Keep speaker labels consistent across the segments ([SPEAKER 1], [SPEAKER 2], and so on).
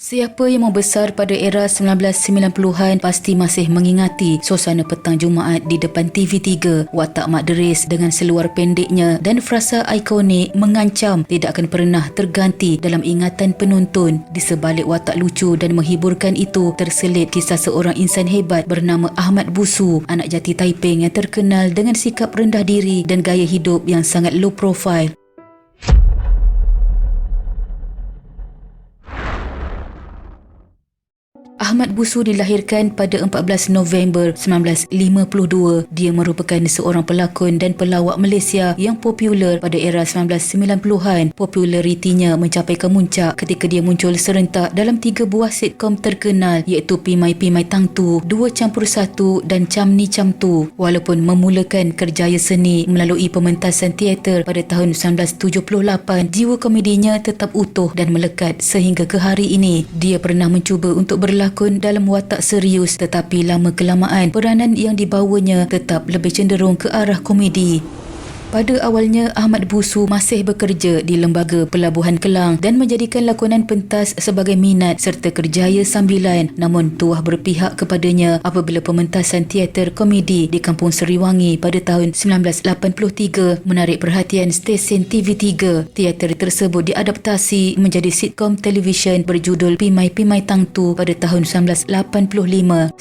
[SPEAKER 1] Siapa yang membesar pada era 1990-an pasti masih mengingati suasana petang Jumaat di depan TV3, watak Mak Deris dengan seluar pendeknya dan frasa ikonik mengancam tidak akan pernah terganti dalam ingatan penonton. Di sebalik watak lucu dan menghiburkan itu terselit kisah seorang insan hebat bernama Ahmad Busu, anak jati Taiping yang terkenal dengan sikap rendah diri dan gaya hidup yang sangat low profile. Ahmad Busu dilahirkan pada 14 November 1952. Dia merupakan seorang pelakon dan pelawak Malaysia yang popular pada era 1990-an. Popularitinya mencapai kemuncak ketika dia muncul serentak dalam 3 buah sitcom terkenal iaitu Pimai Pimai Tang Tu, 2+1 dan Cam Ni Cam Tu. Walaupun memulakan kerjaya seni melalui pementasan teater pada tahun 1978, jiwa komedinya tetap utuh dan melekat sehingga ke hari ini. Dia pernah mencuba untuk berlakon dalam watak serius, tetapi lama kelamaan peranan yang dibawanya tetap lebih cenderung ke arah komedi. Pada awalnya, Ahmad Busu masih bekerja di Lembaga Pelabuhan Kelang dan menjadikan lakonan pentas sebagai minat serta kerjaya sambilan. Namun tuah berpihak kepadanya apabila pementasan teater komedi di Kampung Seriwangi pada tahun 1983 menarik perhatian stesen TV3. Teater tersebut diadaptasi menjadi sitcom televisyen berjudul Pimai Pimai Tang Tu pada tahun 1985.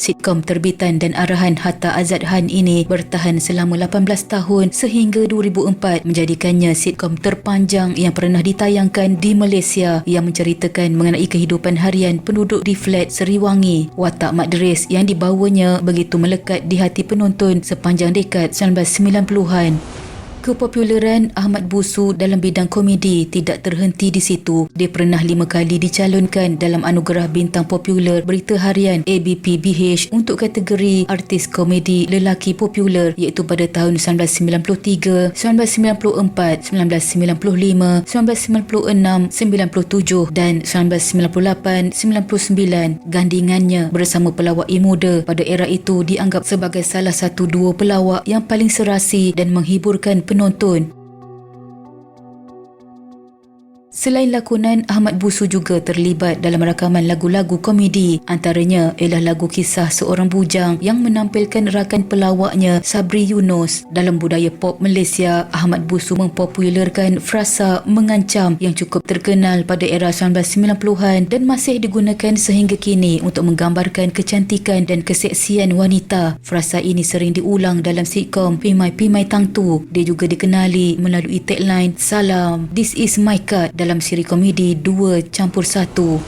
[SPEAKER 1] Sitcom terbitan dan arahan Hatta Azadhan ini bertahan selama 18 tahun sehingga 2004, menjadikannya sitcom terpanjang yang pernah ditayangkan di Malaysia yang menceritakan mengenai kehidupan harian penduduk di flat Seriwangi. Watak Mak Deris yang dibawanya begitu melekat di hati penonton sepanjang dekad 1990-an. Kepopularan Ahmad Busu dalam bidang komedi tidak terhenti di situ. Dia pernah 5 kali dicalonkan dalam anugerah bintang popular berita harian ABPBH untuk kategori artis komedi lelaki popular iaitu pada tahun 1993, 1994, 1995, 1996, 97 dan 1998, 99. Gandingannya bersama pelawak muda pada era itu dianggap sebagai salah satu duo pelawak yang paling serasi dan menghiburkan penonton. Selain lakonan, Ahmad Busu juga terlibat dalam rakaman lagu-lagu komedi. Antaranya ialah lagu kisah seorang bujang yang menampilkan rakan pelawaknya Sabri Yunus. Dalam budaya pop Malaysia, Ahmad Busu mempopularkan frasa mengancam yang cukup terkenal pada era 1990-an dan masih digunakan sehingga kini untuk menggambarkan kecantikan dan keseksian wanita. Frasa ini sering diulang dalam sitcom Pimai Pimai Tang Tu. Dia juga dikenali melalui tagline "Salam, this is my card" dalam siri komedi 2+1.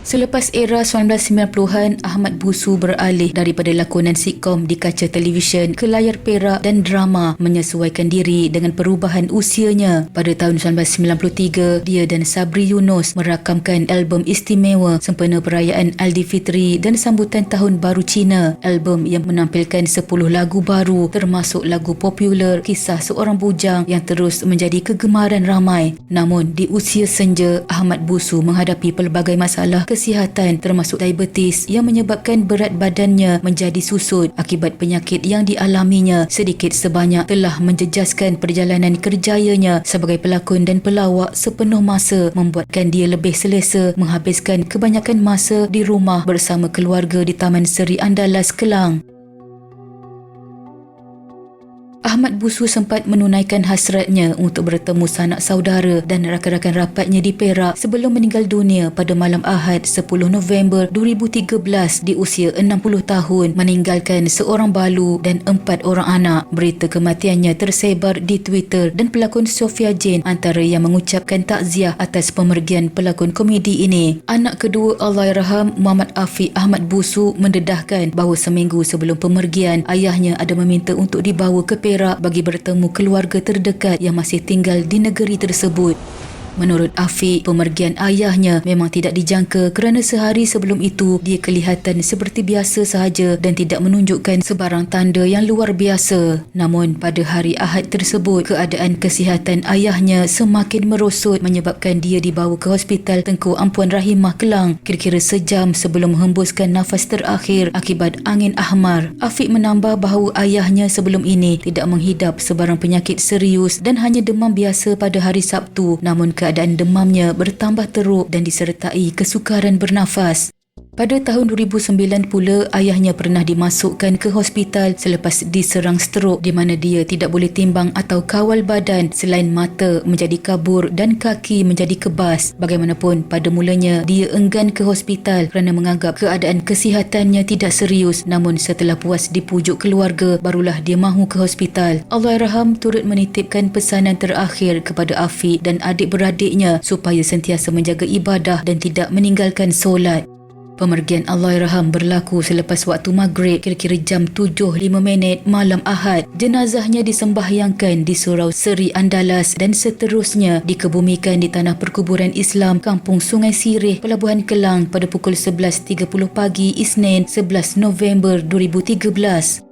[SPEAKER 1] Selepas era 1990-an, Ahmad Busu beralih daripada lakonan sitcom di kaca televisyen ke layar perak dan drama, menyesuaikan diri dengan perubahan usianya. Pada tahun 1993, dia dan Sabri Yunus merakamkan album istimewa sempena perayaan Aidilfitri dan sambutan Tahun Baru Cina. Album yang menampilkan 10 lagu baru termasuk lagu popular kisah seorang bujang yang terus menjadi kegemaran ramai. Namun di usia senja, Ahmad Busu menghadapi pelbagai masalah kesihatan termasuk diabetes yang menyebabkan berat badannya menjadi susut. Akibat penyakit yang dialaminya, sedikit sebanyak telah menjejaskan perjalanan kerjayanya sebagai pelakon dan pelawak sepenuh masa, membuatkan dia lebih selesa menghabiskan kebanyakan masa di rumah bersama keluarga di Taman Seri Andalas, Kelang. Ahmad Busu sempat menunaikan hasratnya untuk bertemu sanak saudara dan rakan-rakan rapatnya di Perak sebelum meninggal dunia pada malam Ahad 10 November 2013 di usia 60 tahun, meninggalkan seorang balu dan 4 orang anak. Berita kematiannya tersebar di Twitter dan pelakon Sofia Jane antara yang mengucapkan takziah atas pemergian pelakon komedi ini. Anak kedua Allahyarham Muhammad Afiq Ahmad Busu mendedahkan bahawa seminggu sebelum pemergian, ayahnya ada meminta untuk dibawa ke Perak bagi bertemu keluarga terdekat yang masih tinggal di negeri tersebut. Menurut Afiq, pemergian ayahnya memang tidak dijangka kerana sehari sebelum itu dia kelihatan seperti biasa sahaja dan tidak menunjukkan sebarang tanda yang luar biasa. Namun pada hari Ahad tersebut, keadaan kesihatan ayahnya semakin merosot menyebabkan dia dibawa ke Hospital Tengku Ampuan Rahimah Kelang kira-kira sejam sebelum menghembuskan nafas terakhir akibat angin ahmar. Afiq menambah bahawa ayahnya sebelum ini tidak menghidap sebarang penyakit serius dan hanya demam biasa pada hari Sabtu. Namun keadaan demamnya bertambah teruk dan disertai kesukaran bernafas. Pada tahun 2009 pula, ayahnya pernah dimasukkan ke hospital selepas diserang strok di mana dia tidak boleh timbang atau kawal badan selain mata menjadi kabur dan kaki menjadi kebas. Bagaimanapun, pada mulanya dia enggan ke hospital kerana menganggap keadaan kesihatannya tidak serius, namun setelah puas dipujuk keluarga, barulah dia mahu ke hospital. Allahyarham turut menitipkan pesanan terakhir kepada Afiq dan adik-beradiknya supaya sentiasa menjaga ibadah dan tidak meninggalkan solat. Pemergian Allahyarham berlaku selepas waktu maghrib kira-kira jam 7.05 malam Ahad. Jenazahnya disembahyangkan di Surau Seri Andalas dan seterusnya dikebumikan di tanah perkuburan Islam Kampung Sungai Sirih, Pelabuhan Kelang pada pukul 11.30 pagi Isnin 11 November 2013.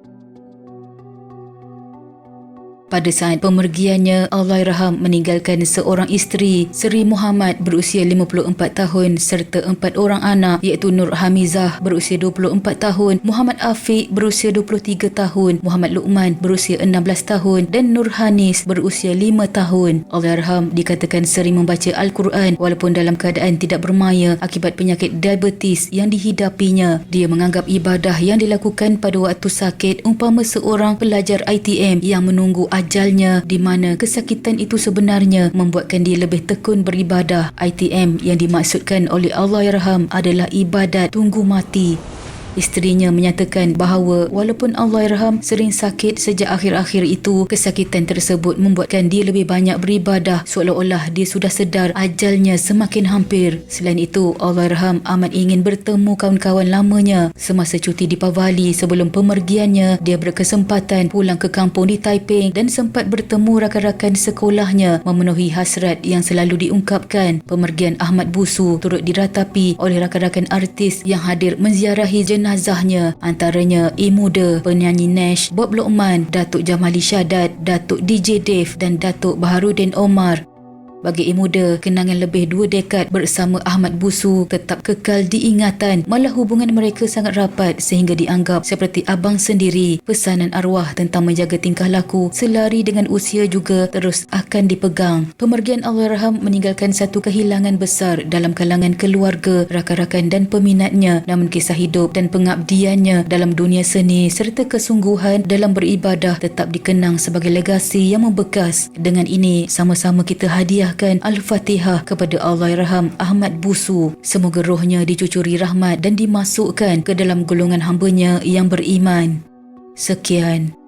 [SPEAKER 1] Pada saat pemergiannya, Allahyarham meninggalkan seorang isteri, Seri Muhammad berusia 54 tahun serta 4 orang anak iaitu Nur Hamizah berusia 24 tahun, Muhammad Afiq berusia 23 tahun, Muhammad Luqman berusia 16 tahun dan Nur Hanis berusia 5 tahun. Allahyarham dikatakan sering membaca Al-Quran walaupun dalam keadaan tidak bermaya akibat penyakit diabetes yang dihidapinya. Dia menganggap ibadah yang dilakukan pada waktu sakit umpama seorang pelajar ITM yang menunggu ajalnya, di mana kesakitan itu sebenarnya membuatkan dia lebih tekun beribadah. ITM yang dimaksudkan oleh Allahyarham adalah ibadat tunggu mati. Isterinya menyatakan bahawa walaupun Allahyarham sering sakit sejak akhir-akhir itu, kesakitan tersebut membuatkan dia lebih banyak beribadah seolah-olah dia sudah sedar ajalnya semakin hampir. Selain itu, Allahyarham amat ingin bertemu kawan-kawan lamanya. Semasa cuti di Pavali sebelum pemergiannya, dia berkesempatan pulang ke kampung di Taiping dan sempat bertemu rakan-rakan sekolahnya, memenuhi hasrat yang selalu diungkapkan. Pemergian Ahmad Busu turut diratapi oleh rakan-rakan artis yang hadir menziarahi jenazahnya, antaranya Muda, penyanyi Nash, Bob Luqman, Datuk Jamali Syadat, Datuk DJ Dave dan Datuk Baharudin Omar. Bagi Muda, kenangan lebih 2 dekad bersama Ahmad Busu tetap kekal diingatan, malah hubungan mereka sangat rapat sehingga dianggap seperti abang sendiri. Pesanan arwah tentang menjaga tingkah laku selari dengan usia juga terus akan dipegang. Pemergian Allahyarham meninggalkan satu kehilangan besar dalam kalangan keluarga, rakan-rakan dan peminatnya, namun kisah hidup dan pengabdiannya dalam dunia seni serta kesungguhan dalam beribadah tetap dikenang sebagai legasi yang membekas. Dengan ini, sama-sama kita hadiah Al-Fatihah kepada Allahyarham Ahmad Busu. Semoga rohnya dicucuri rahmat dan dimasukkan ke dalam golongan hamba-Nya yang beriman. Sekian.